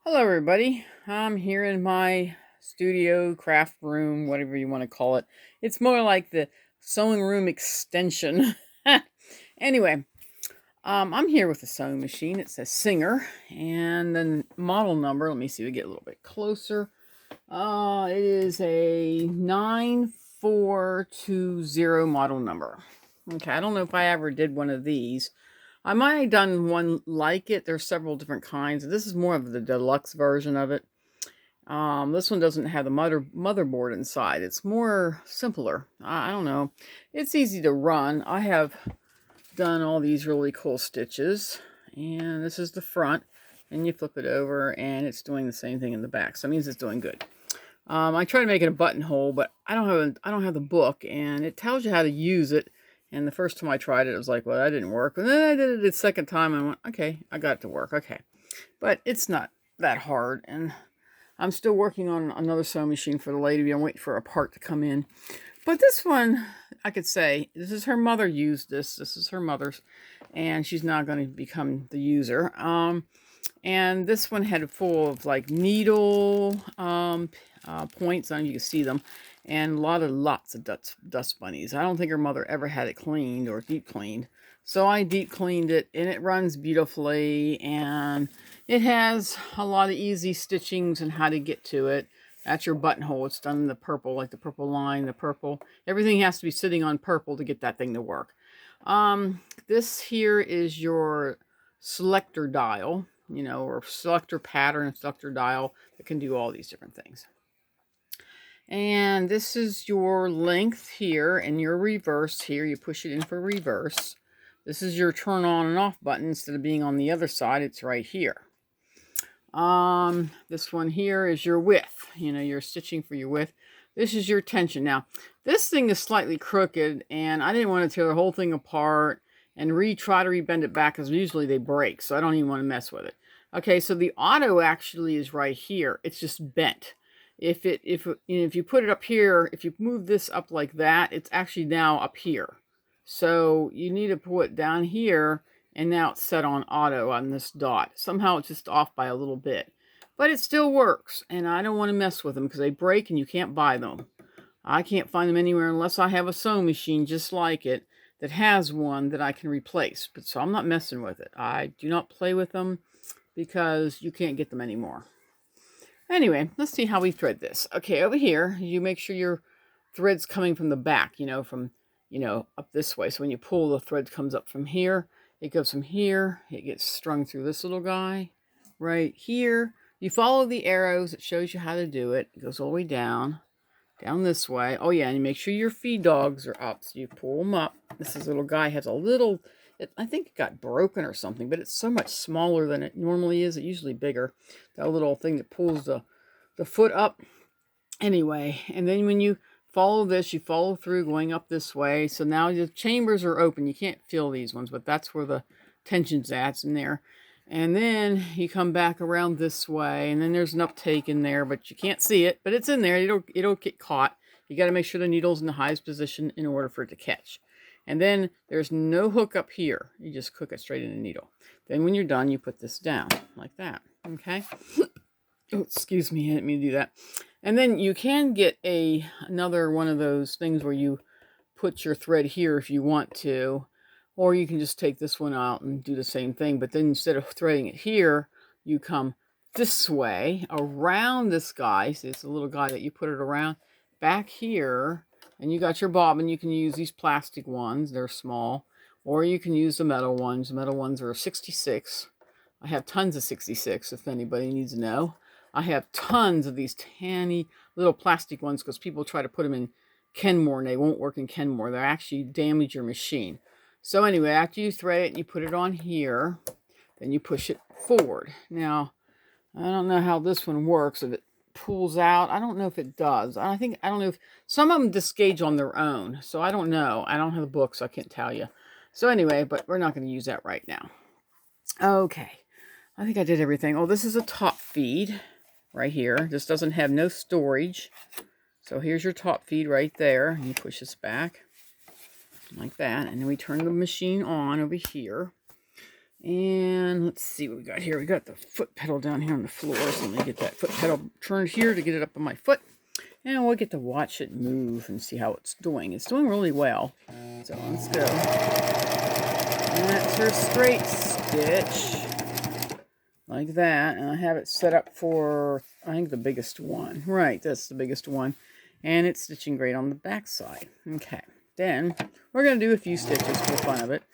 Hello everybody, I'm here in my studio, craft room, whatever you want to call it. It's more like the sewing room extension. Anyway, I'm here with a sewing machine. It says Singer, and then model number, let me see, we get a little bit closer. It is a 9420 model number. Okay, I don't know if I ever did one of these. I might have done one like it. There's several different kinds. This is more of the deluxe version of it. This one doesn't have the motherboard inside. It's more simpler. I don't know. It's easy to run. I have done all these really cool stitches. And this is the front. And you flip it over and it's doing the same thing in the back. So it means it's doing good. I tried to make it a buttonhole, but I don't have the book, and it tells you how to use it. And the first time I tried it, it was like, well, that didn't work. And then I did it the second time, and I went, okay, I got it to work. Okay, but it's not that hard, and I'm still working on another sewing machine for the lady. I'm waiting for a part to come in. But this one, I could say, this is her mother used this. This is her mother's, and she's now going to become the user. And this one had full of like needle points on, you can see them, and lots of dust bunnies. I don't think her mother ever had it cleaned or deep cleaned. So I deep cleaned it, and it runs beautifully, and it has a lot of easy stitchings and how to get to it. That's your buttonhole. It's done in the purple, like the purple line, the purple. Everything has to be sitting on purple to get that thing to work. This here is your selector dial, you know, or selector pattern, selector dial that can do all these different things. And this is your length here and your reverse here. You push it in for reverse. This is your turn on and off button. Instead of being on the other side, it's right here. This one here is your width. You know, you're stitching for your width. This is your tension. Now, this thing is slightly crooked, and I didn't want to tear the whole thing apart and try to rebend it back, because usually they break, so I don't even want to mess with it. Okay, so the auto actually is right here. It's just bent. If you put it up here, if you move this up like that, it's actually now up here. So you need to put it down here, and now it's set on auto on this dot. Somehow it's just off by a little bit. But it still works, and I don't want to mess with them because they break and you can't buy them. I can't find them anywhere unless I have a sewing machine just like it that has one that I can replace. But so I'm not messing with it. I do not play with them because you can't get them anymore. Anyway, let's see how we thread this. Okay, over here, you make sure your thread's coming from the back, from, up this way. So when you pull, the thread comes up from here. It goes from here. It gets strung through this little guy right here. You follow the arrows. It shows you how to do it. It goes all the way down this way. Oh, yeah, and you make sure your feed dogs are up. So you pull them up. This little guy has a little... I think it got broken or something, but it's so much smaller than it normally is. It's usually bigger. That little thing that pulls the foot up. Anyway, and then when you follow this, you follow through going up this way. So now the chambers are open. You can't feel these ones, but that's where the tension's at. It's in there. And then you come back around this way, and then there's an uptake in there, but you can't see it, but it's in there. It'll get caught. You got to make sure the needle's in the highest position in order for it to catch. And then there's no hook up here. You just hook it straight in the needle. Then when you're done, you put this down like that. Okay? Oh, excuse me, I didn't mean to do that. And then you can get another one of those things where you put your thread here if you want to. Or you can just take this one out and do the same thing. But then instead of threading it here, you come this way around this guy. See, it's a little guy that you put it around back here. And you got your bobbin. You can use these plastic ones. They're small. Or you can use the metal ones. The metal ones are 66. I have tons of 66 if anybody needs to know. I have tons of these tiny little plastic ones because people try to put them in Kenmore and they won't work in Kenmore. They actually damage your machine. So anyway, after you thread it and you put it on here, then you push it forward. Now, I don't know how this one works. If it pulls out, I don't know if it does. I don't know if some of them disgauge on their own. So I don't know. I don't have the book, so I can't tell you. So anyway, but we're not going to use that right now. Okay. I think I did everything. Oh, this is a top feed right here. This doesn't have no storage. So here's your top feed right there. And you push this back like that. And then we turn the machine on over here. And let's see what we got here. We got the foot pedal down here on the floor. So let me get that foot pedal turned here to get it up on my foot. And we'll get to watch it move and see how it's doing. It's doing really well. So let's go. And that's her straight stitch. Like that. And I have it set up for, I think, the biggest one. Right, that's the biggest one. And it's stitching great on the back side. Okay. Then we're going to do a few stitches for the fun of it.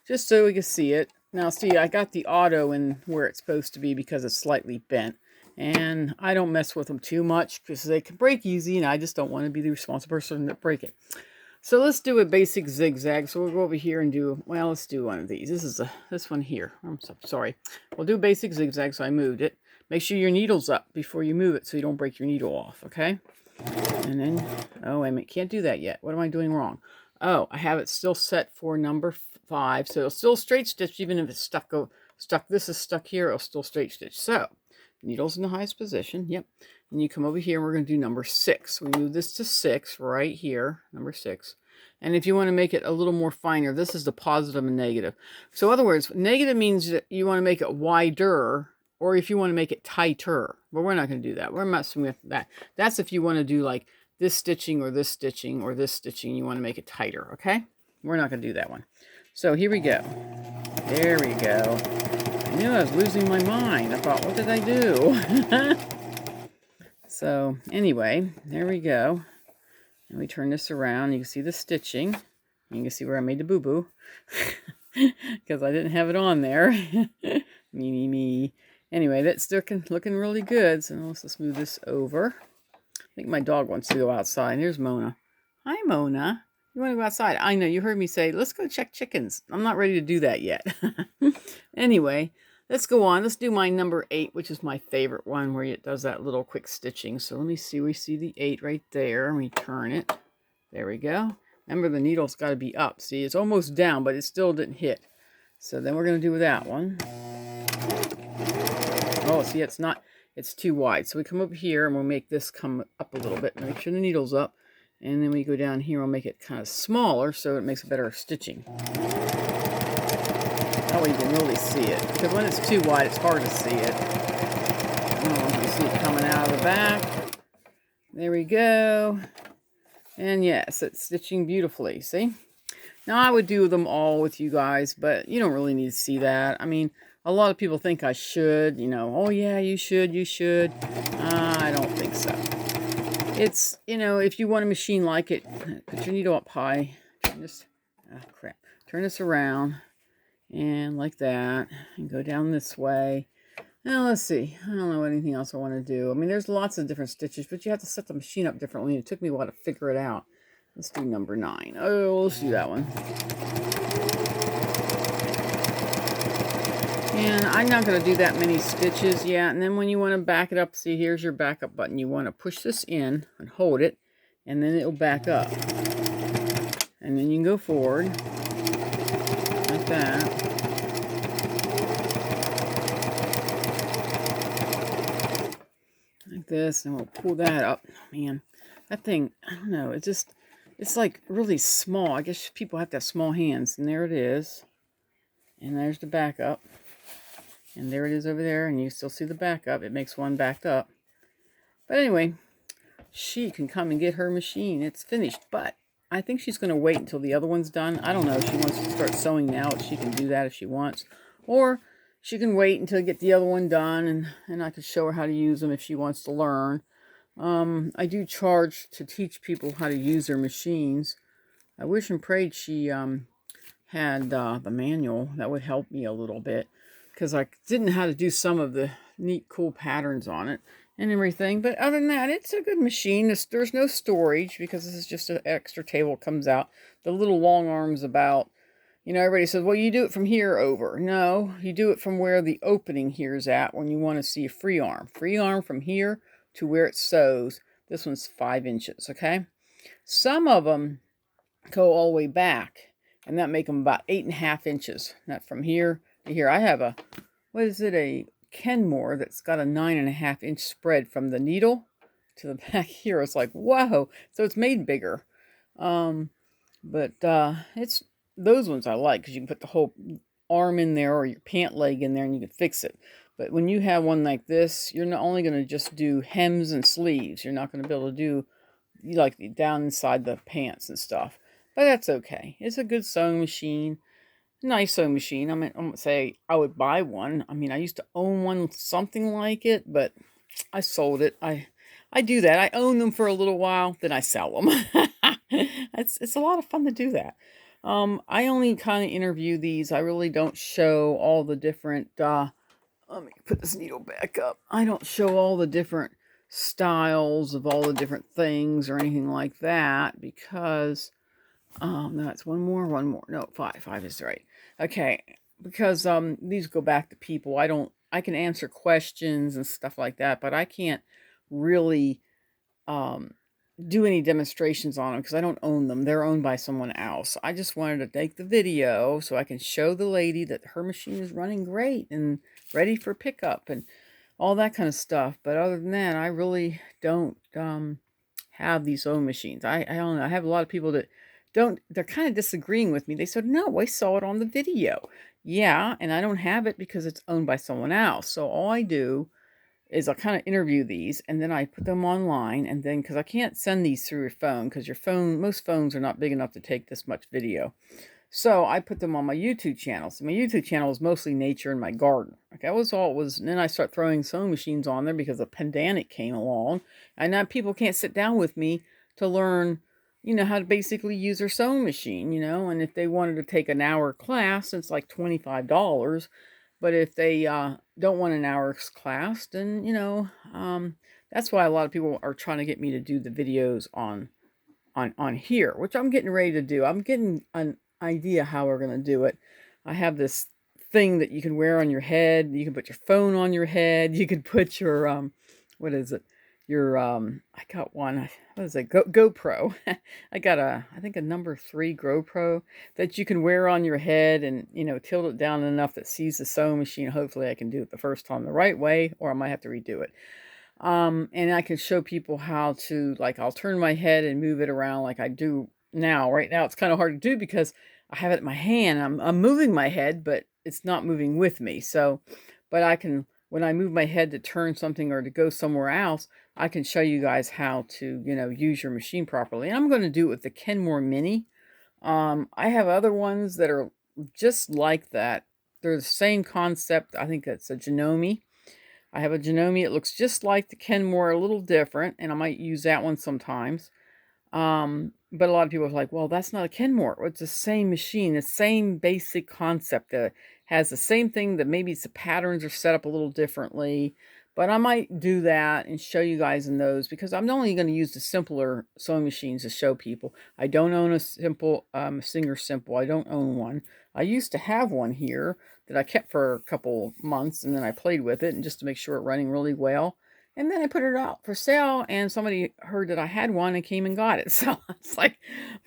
Just so we can see it. Now see, I got the auto in where it's supposed to be because it's slightly bent. And I don't mess with them too much because they can break easy and I just don't want to be the responsible person to break it. So let's do a basic zigzag. So we'll go over here and do, well, let's do one of these. This one here. I'm so sorry. We'll do basic zigzag, so I moved it. Make sure your needle's up before you move it so you don't break your needle off, okay? And then, oh, wait a minute, can't do that yet. What am I doing wrong? Oh, I have it still set for number 5, so it'll still straight stitch even if it's stuck. This is stuck here, it'll still straight stitch. So, needle's in the highest position, yep. And you come over here and we're going to do number 6. We move this to 6 right here, number 6. And if you want to make it a little more finer, this is the positive and negative. So in other words, negative means that you want to make it wider, or if you want to make it tighter. But we're not going to do that. We're messing with that. That's if you want to do like this stitching or this stitching or this stitching. You want to make it tighter, okay? We're not going to do that one. So here we go. There we go. I knew I was losing my mind. I thought, what did I do? So anyway, there we go. And we turn this around. You can see the stitching. You can see where I made the boo-boo. Because I didn't have it on there. me. Anyway, that's looking really good. So let's just move this over. I think my dog wants to go outside. Here's Mona. Hi, Mona. You want to go outside? I know, you heard me say, let's go check chickens. I'm not ready to do that yet. Anyway, let's go on. Let's do my number 8, which is my favorite one, where it does that little quick stitching. So let me see. We see the 8 right there. And we turn it. There we go. Remember, the needle's got to be up. See, it's almost down, but it still didn't hit. So then we're going to do that one. Oh, see, it's too wide. So we come over here and we'll make this come up a little bit. Make sure the needle's up. And then we go down here, we'll make it kind of smaller so it makes a better stitching. That way you can really see it. Because when it's too wide, it's hard to see it. Oh, you see it coming out of the back. There we go. And yes, it's stitching beautifully, see? Now, I would do them all with you guys, but you don't really need to see that. I mean, a lot of people think I should, oh yeah, you should. I don't think so. It's, if you want a machine like it, put your needle up high. Turn this around. And like that. And go down this way. Now, let's see. I don't know anything else I want to do. I mean, there's lots of different stitches, but you have to set the machine up differently. It took me a while to figure it out. Let's do number 9. Oh, let's do that one. And I'm not going to do that many stitches yet. And then when you want to back it up, see, here's your backup button. You want to push this in and hold it, and then it'll back up. And then you can go forward, like that. Like this, and we'll pull that up. Man, that thing, I don't know, it's like really small. I guess people have to have small hands. And there it is. And there's the backup. And there it is over there, and you still see the backup. It makes one backed up. But anyway, she can come and get her machine. It's finished, but I think she's going to wait until the other one's done. I don't know if she wants to start sewing now. She can do that if she wants. Or she can wait until I get the other one done, and I can show her how to use them if she wants to learn. I do charge to teach people how to use their machines. I wish and prayed she had the manual. That would help me a little bit, because I didn't know how to do some of the neat, cool patterns on it and everything. But other than that, it's a good machine. There's no storage, because this is just an extra table comes out. The little long arm's about, everybody says, well, you do it from here over. No, you do it from where the opening here is at when you want to see a free arm. Free arm from here to where it sews. This one's 5 inches, okay? Some of them go all the way back, and that make them about 8.5 inches. Not from here to here. I have a Kenmore that's got a 9.5 inch spread from the needle to the back here. It's like, whoa. So it's made bigger. But it's those ones I like, because you can put the whole arm in there or your pant leg in there and you can fix it. But when you have one like this, you're not only going to just do hems and sleeves. You're not going to be able to do like down inside the pants and stuff. But that's okay. It's a good sewing machine. Nice sewing machine. I mean, I won't say I would buy one. I mean, I used to own one, something like it, but I sold it. I do that. I own them for a little while, then I sell them. It's a lot of fun to do that. I only kind of interview these. I really don't show all the different, let me put this needle back up. I don't show all the different styles of all the different things or anything like that because, no, it's one more. No, five is right. Okay, because, these go back to people. I can answer questions and stuff like that, but I can't really, um, do any demonstrations on them because I don't own them. They're owned by someone else. I just wanted to take the video so I can show the lady that her machine is running great and ready for pickup and all that kind of stuff. But other than that, I really don't have these sewing machines. I don't know. I have a lot of people that they're kind of disagreeing with me. They said, no, I saw it on the video. Yeah, and I don't have it because it's owned by someone else. So all I do is I kind of interview these and then I put them online, and then because I can't send these through your phone because most phones are not big enough to take this much video. So I put them on my YouTube channel. So my YouTube channel is mostly nature and my garden. Okay, that was all it was. And then I start throwing sewing machines on there because a pandemic came along. And now people can't sit down with me to learn, how to basically use their sewing machine, And if they wanted to take an hour class, it's like $25. But if they don't want an hour's class, then, that's why a lot of people are trying to get me to do the videos on here, which I'm getting ready to do. I'm getting an idea how we're going to do it. I have this thing that you can wear on your head. You can put your phone on your head. You can put your, what is it? Your, I got one, what is it? GoPro. I got I think a number 3 GoPro that you can wear on your head and, tilt it down enough that sees the sewing machine. Hopefully I can do it the first time the right way, or I might have to redo it. And I can show people how to, like, I'll turn my head and move it around like I do now. Right now, it's kind of hard to do because I have it in my hand. I'm moving my head, but it's not moving with me. So, but I can, when I move my head to turn something or to go somewhere else, I can show you guys how to, use your machine properly. And I'm going to do it with the Kenmore Mini. I have other ones that are just like that. They're the same concept. I think it's a Janome. I have a Janome. It looks just like the Kenmore, a little different, and I might use that one sometimes. But a lot of people are like, well, that's not a Kenmore. It's the same machine, the same basic concept. Has the same thing, that maybe the patterns are set up a little differently. But I might do that and show you guys in those because I'm only going to use the simpler sewing machines to show people. I don't own a Singer Simple. I don't own one. I used to have one here that I kept for a couple months, and then I played with it and just to make sure it running really well. And then I put it out for sale, and somebody heard that I had one and came and got it. So it's like,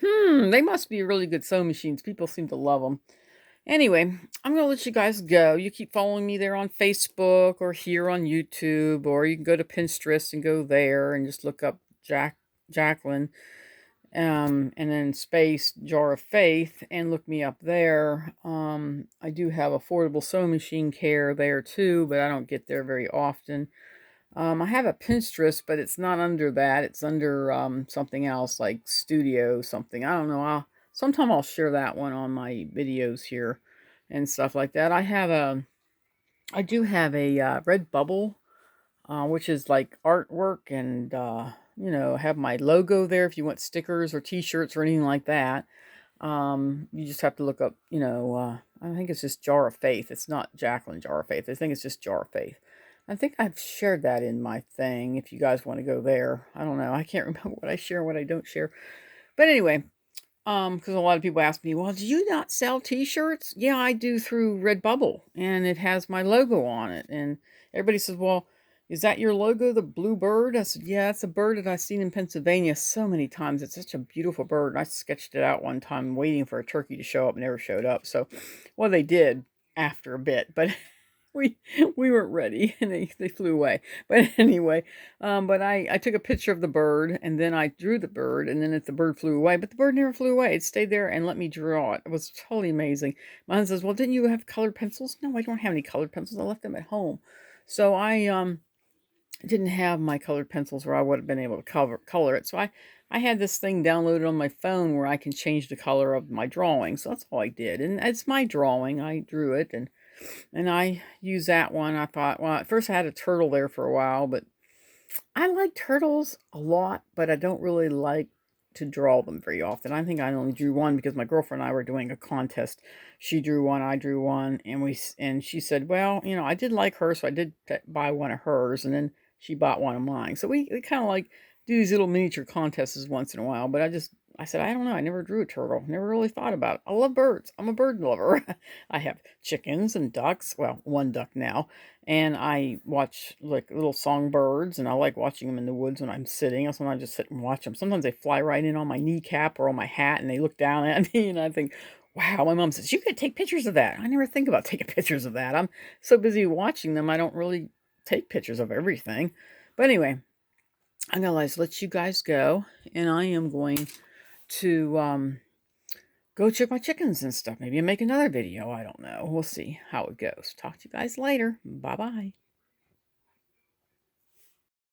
they must be really good sewing machines. People seem to love them. Anyway, I'm going to let you guys go. You keep following me there on Facebook or here on YouTube, or you can go to Pinterest and go there and just look up Jacqueline, and then space Jar of Faith and look me up there. I do have affordable sewing machine care there too, but I don't get there very often. I have a Pinterest, but it's not under that. It's under something else like Studio something. I don't know. Sometime I'll share that one on my videos here and stuff like that. I do have a Redbubble, which is like artwork and, have my logo there if you want stickers or t-shirts or anything like that. You just have to look up, I think it's just Jar of Faith. It's not JacquelineJaroffaith. I think it's just Jar of Faith. I think I've shared that in my thing if you guys want to go there. I don't know. I can't remember what I share and what I don't share. But anyway, because a lot of people ask me, well, do you not sell t-shirts? Yeah, I do through Redbubble, and it has my logo on it. And everybody says, well, is that your logo, the blue bird? I said, yeah, it's a bird that I've seen in Pennsylvania so many times. It's such a beautiful bird. And I sketched it out one time waiting for a turkey to show up, never showed up. So, well, they did after a bit, but we we weren't ready, and they flew away. But anyway, but I took a picture of the bird, and then I drew the bird, and then if the bird flew away, but the bird never flew away. It stayed there and let me draw it. It was totally amazing. My husband says, "Well, didn't you have colored pencils?" No, I don't have any colored pencils. I left them at home. So I didn't have my colored pencils where I would have been able to color it. So I had this thing downloaded on my phone where I can change the color of my drawing. So that's all I did. And it's my drawing. I drew it, and I used that one. I thought, well, at first I had a turtle there for a while, but I like turtles a lot, but I don't really like to draw them very often. I think I only drew one because my girlfriend and I were doing a contest. She drew one, I drew one, and she said, well, I did like her, so I did buy one of hers, and then she bought one of mine. So we kind of like do these little miniature contests once in a while, but I said, I don't know. I never drew a turtle. Never really thought about it. I love birds. I'm a bird lover. I have chickens and ducks. Well, one duck now. And I watch like little songbirds, and I like watching them in the woods when I'm sitting. Sometimes I just sit and watch them. Sometimes they fly right in on my kneecap or on my hat, and they look down at me, and I think, wow. My mom says, you could take pictures of that. I never think about taking pictures of that. I'm so busy watching them, I don't really take pictures of everything. But anyway, I'm going to let you guys go, and I am going to go check my chickens and stuff. Maybe I'll make another video. I don't know. We'll see how it goes. Talk to you guys later. Bye-bye.